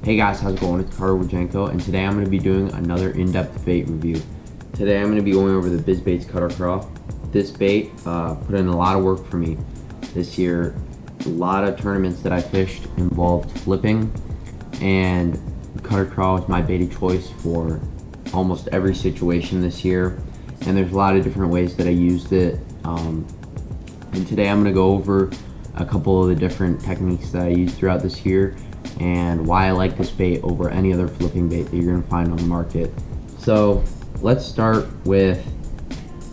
Hey guys, how's it going? It's Craw and today I'm going to be doing another in-depth bait review. Today I'm going to be going over the Bizz bait's cutter craw. This bait put in a lot of work for me this year. A lot of tournaments that I fished involved flipping, and the cutter craw was my bait of choice for almost every situation this year. And there's a lot of different ways that I used it. And today I'm going to go over a couple of the different techniques that I used throughout this year and why I like this bait over any other flipping bait that you're going to find on the market. So let's start with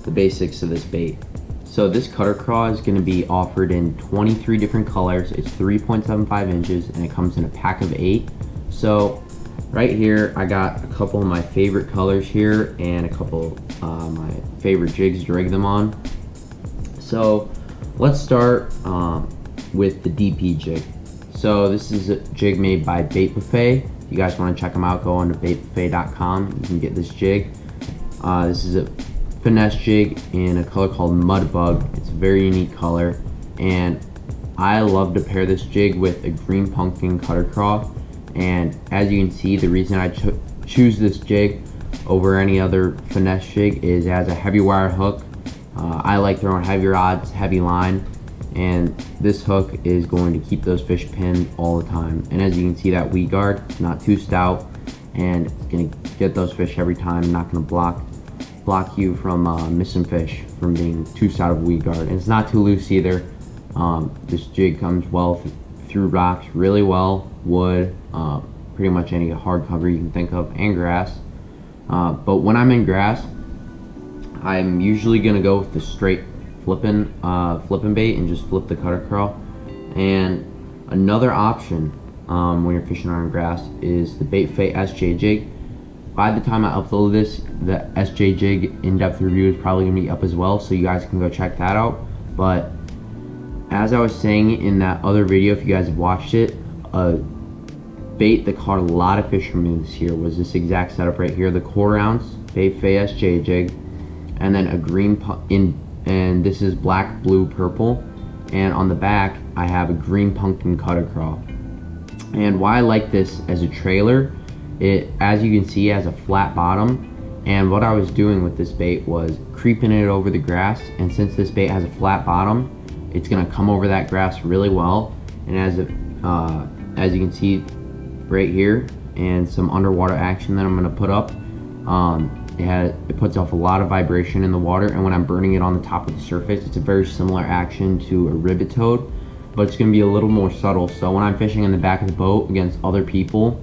the basics of this bait. So this cutter craw is going to be offered in 23 different colors. It's 3.75 inches and it comes in a pack of 8. So right here I got a couple of my favorite colors here and a couple my favorite jigs to rig them on. So let's start with the DP jig. So this is a jig made by Bait Buffet. If you guys want to check them out, go on to baitbuffet.com. You can get this jig. This is a finesse jig in a color called Mud Bug. It's a very unique color, and I love to pair this jig with a green pumpkin cutter craw. And as you can see, the reason I choose this jig over any other finesse jig is it has a heavy wire hook. I like throwing heavy rods, heavy line, and this hook is going to keep those fish pinned all the time. And as you can see, that weed guard, it's not too stout, and it's gonna get those fish every time, not gonna block you from missing fish from being too stout of a weed guard. And it's not too loose either. This jig comes well through rocks really well, wood, pretty much any hard cover you can think of, and grass. But when I'm in grass, I'm usually gonna go with the straight flipping bait and just flip the cutter craw. And another option when you're fishing on grass is the Bait Buffet SJ jig. By the time I upload this, the SJ jig in-depth review is probably gonna be up as well, so you guys can go check that out. But as I was saying in that other video, if you guys have watched it, a bait that caught a lot of fish for me this year was this exact setup right here, the 1/4 ounce Bait Buffet SJ jig, and then a green and this is black, blue, purple, and on the back I have a green pumpkin cutter craw. And why I like this as a trailer, it, as you can see, has a flat bottom, and what I was doing with this bait was creeping it over the grass. And since this bait has a flat bottom, it's gonna come over that grass really well. And as you can see right here, and some underwater action that I'm gonna put up, it puts off a lot of vibration in the water, and when I'm burning it on the top of the surface, it's a very similar action to a rivet toad, but it's going to be a little more subtle. So when I'm fishing in the back of the boat against other people,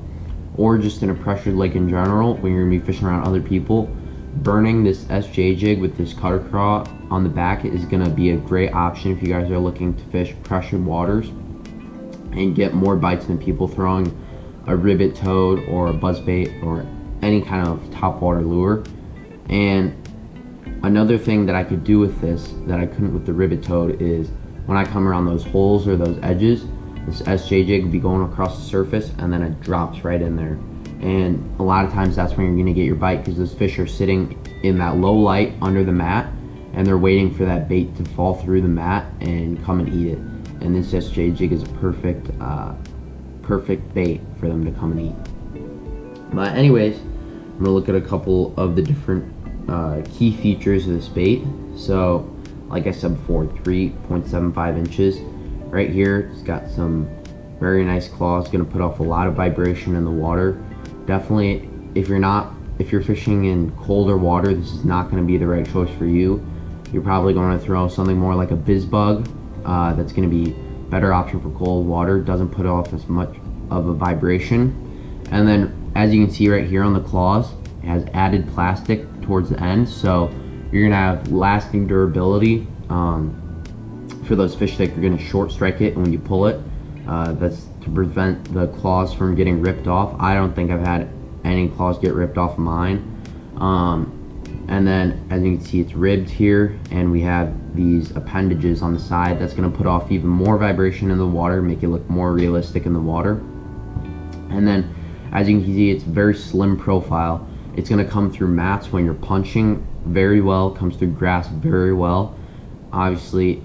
or just in a pressured lake in general, when you're going to be fishing around other people, burning this SJ jig with this cutter craw on the back is going to be a great option if you guys are looking to fish pressured waters and get more bites than people throwing a rivet toad or a buzzbait or any kind of topwater lure. And another thing that I could do with this that I couldn't with the rivet toad is when I come around those holes or those edges, this SJ jig would be going across the surface and then it drops right in there. And a lot of times that's when you're gonna get your bite, because those fish are sitting in that low light under the mat and they're waiting for that bait to fall through the mat and come and eat it. And this SJ jig is a perfect bait for them to come and eat. But anyways, I'm gonna look at a couple of the different key features of this bait. So like I said before, 3.75 inches. Right here, it's got some very nice claws, gonna put off a lot of vibration in the water. Definitely, if you're fishing in colder water, this is not gonna be the right choice for you. You're probably gonna throw something more like a Bizz bug. That's gonna be a better option for cold water, doesn't put off as much of a vibration. And then as you can see right here on the claws, it has added plastic towards the end, so you're gonna have lasting durability for those fish that you're gonna short strike it, and when you pull it, that's to prevent the claws from getting ripped off. I don't think I've had any claws get ripped off of mine. And then as you can see, it's ribbed here, and we have these appendages on the side that's gonna put off even more vibration in the water, make it look more realistic in the water. And then as you can see, it's a very slim profile. It's gonna come through mats when you're punching very well, comes through grass very well. Obviously,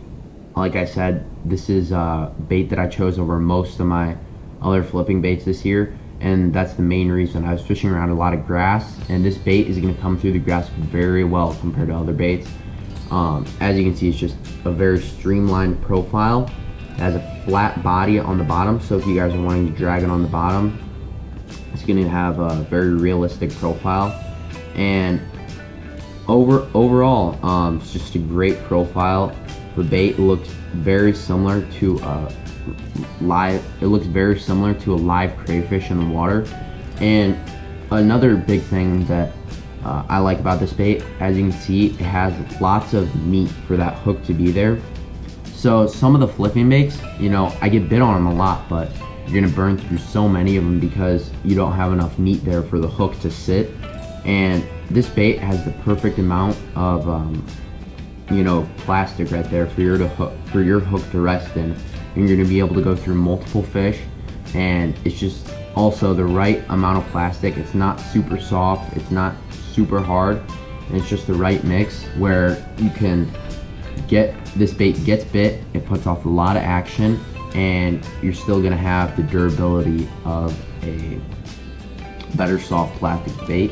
like I said, this is a bait that I chose over most of my other flipping baits this year. and that's the main reason. I was fishing around a lot of grass, and this bait is going to come through the grass very well compared to other baits. As you can see, it's just a very streamlined profile. It has a flat body on the bottom, so if you guys are wanting to drag it on the bottom, it's going to have a very realistic profile. And overall, it's just a great profile. The bait looks very similar to a live crayfish in the water. And another big thing that I like about this bait, as you can see, it has lots of meat for that hook to be there. So some of the flipping baits, you know, I get bit on them a lot, but you're gonna burn through so many of them because you don't have enough meat there for the hook to sit. And this bait has the perfect amount of you know, plastic right there for your hook to rest in. And you're gonna be able to go through multiple fish, and it's just also the right amount of plastic. It's not super soft, it's not super hard, and it's just the right mix where you can get this bait gets bit, it puts off a lot of action, and you're still gonna have the durability of a better soft plastic bait.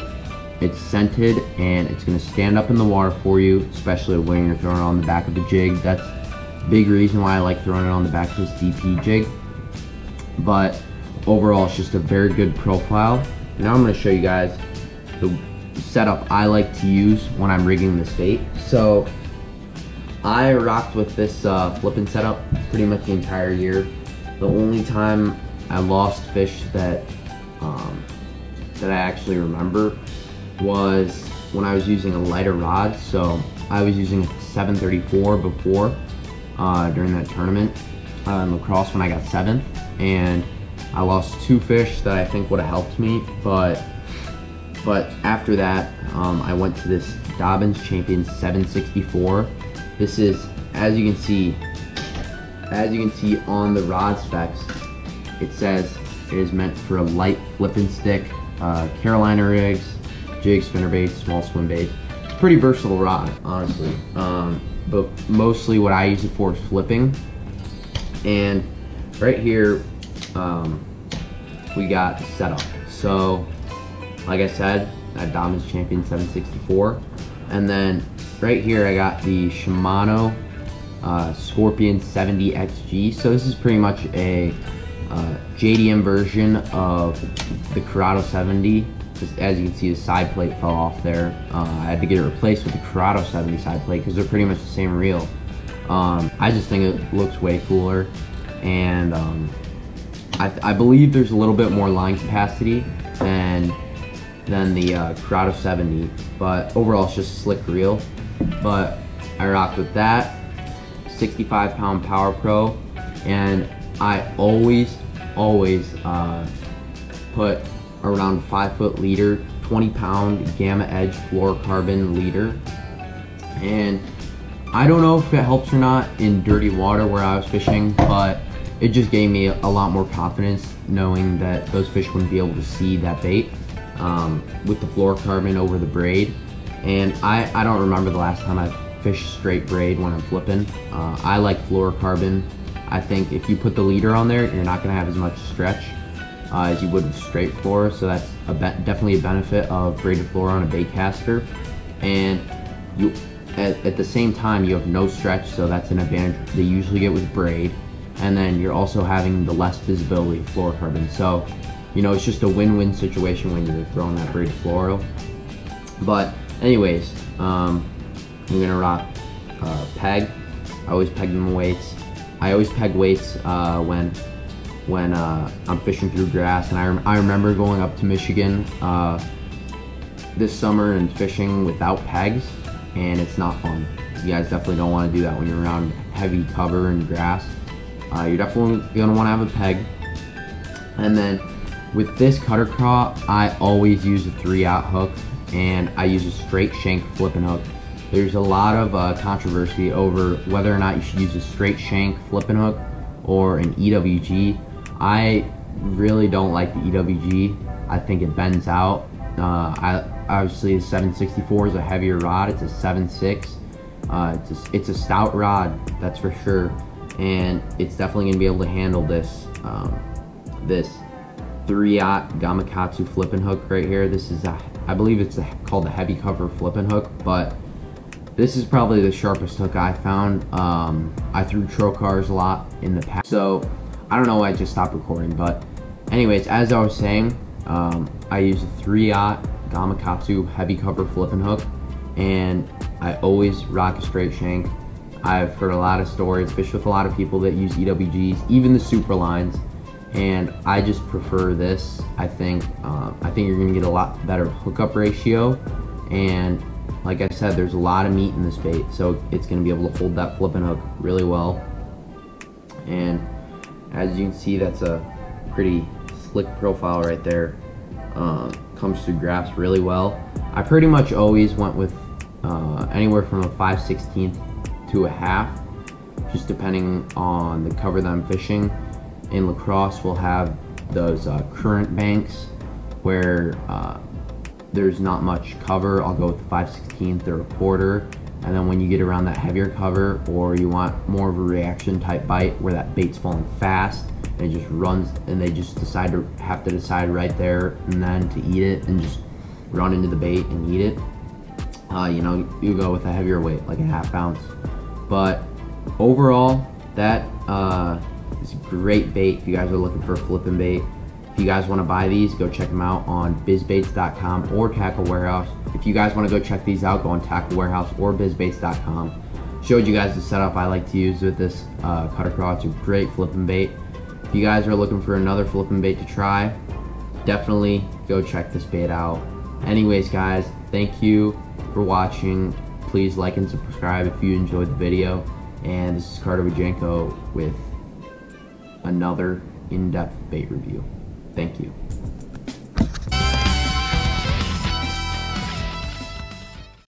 It's scented, and it's gonna stand up in the water for you, especially when you're throwing it on the back of the jig. That's a big reason why I like throwing it on the back of this DP jig. But overall, it's just a very good profile. Now I'm gonna show you guys the setup I like to use when I'm rigging this bait. So I rocked with this flipping setup pretty much the entire year. The only time I lost fish that I actually remember was when I was using a lighter rod. So I was using a 734 before during that tournament in lacrosse when I got 7th, and I lost 2 fish that I think would have helped me, but after that I went to this Dobbins Champion 764. This is, as you can see on the rod specs, it says it is meant for a light flipping stick, Carolina rigs, jig, spinnerbait, small swim bait. It's a pretty versatile rod, honestly, but mostly what I use it for is flipping. And right here we got the setup. So like I said, that Dobbins Champion 764, and then right here I got the Shimano Scorpion 70 XG. So this is pretty much a JDM version of the Corrado 70. Just as you can see, the side plate fell off there. I had to get it replaced with the Corrado 70 side plate because they're pretty much the same reel. I just think it looks way cooler, and I believe there's a little bit more line capacity than the Corrado 70, but overall it's just a slick reel. But I rocked with that 65-pound Power Pro, and I always put around 5-foot leader, 20-pound Gamma Edge fluorocarbon leader. And I don't know if it helps or not in dirty water where I was fishing, but it just gave me a lot more confidence knowing that those fish wouldn't be able to see that bait with the fluorocarbon over the braid. And I don't remember the last time I've fished straight braid when I'm flipping. I like fluorocarbon. I think if you put the leader on there, you're not gonna have as much stretch as you would with straight fluoro, so that's definitely a benefit of braided fluoro on a bait caster. And you, at the same time, you have no stretch, so that's an advantage they usually get with braid. And then you're also having the less visibility of fluorocarbon. So, you know, it's just a win-win situation when you're throwing that braided fluoro. But anyways, I'm gonna rock peg. I always peg them weights. I always peg weights when I'm fishing through grass. And I remember going up to Michigan this summer and fishing without pegs, and it's not fun. You guys definitely don't want to do that when you're around heavy cover and grass. You're definitely gonna want to have a peg. And then with this cutter craw, I always use a 3/0 hook, and I use a straight shank flipping hook. There's a lot of controversy over whether or not you should use a straight shank flipping hook or an EWG. I really don't like the EWG. I think it bends out. Obviously the 764 is a heavier rod. It's a 7.6. It's a stout rod, that's for sure, and it's definitely gonna be able to handle this 3/0 Gamakatsu flipping hook right here. This is I believe it's called the heavy cover flipping hook, but this is probably the sharpest hook I found. I threw trocars a lot in the past, so I don't know why I just stopped recording, but anyways, as I was saying, I use a 3/0 Gamakatsu heavy cover flipping hook, and I always rock a straight shank. I've heard a lot of stories, fished with a lot of people that use EWGs, even the super lines, and I just prefer this. I think you're gonna get a lot better hookup ratio, and like I said, there's a lot of meat in this bait, so it's gonna be able to hold that flipping hook really well. And as you can see, that's a pretty slick profile right there. Comes through grasp really well. I pretty much always went with anywhere from a 5/16 to a half, just depending on the cover that I'm fishing. In lacrosse, we'll have those current banks where there's not much cover. I'll go with the 5/16 or a quarter. And then when you get around that heavier cover, or you want more of a reaction type bite where that bait's falling fast and it just runs, and they just have to decide right there and then to eat it and just run into the bait and eat it, you know, you go with a heavier weight, like a 1/2 ounce. But overall, that is a great bait if you guys are looking for a flipping bait. If you guys want to buy these, go check them out on bizzbaits.com or Tackle Warehouse. If you guys want to go check these out, go on Tackle Warehouse or bizzbaits.com. Showed you guys the setup I like to use with this cutter craw. It's a great flipping bait. If you guys are looking for another flipping bait to try, definitely go check this bait out. Anyways, guys, thank you for watching. Please like and subscribe if you enjoyed the video. And this is Carter Wajenko with another in-depth bait review. Thank you.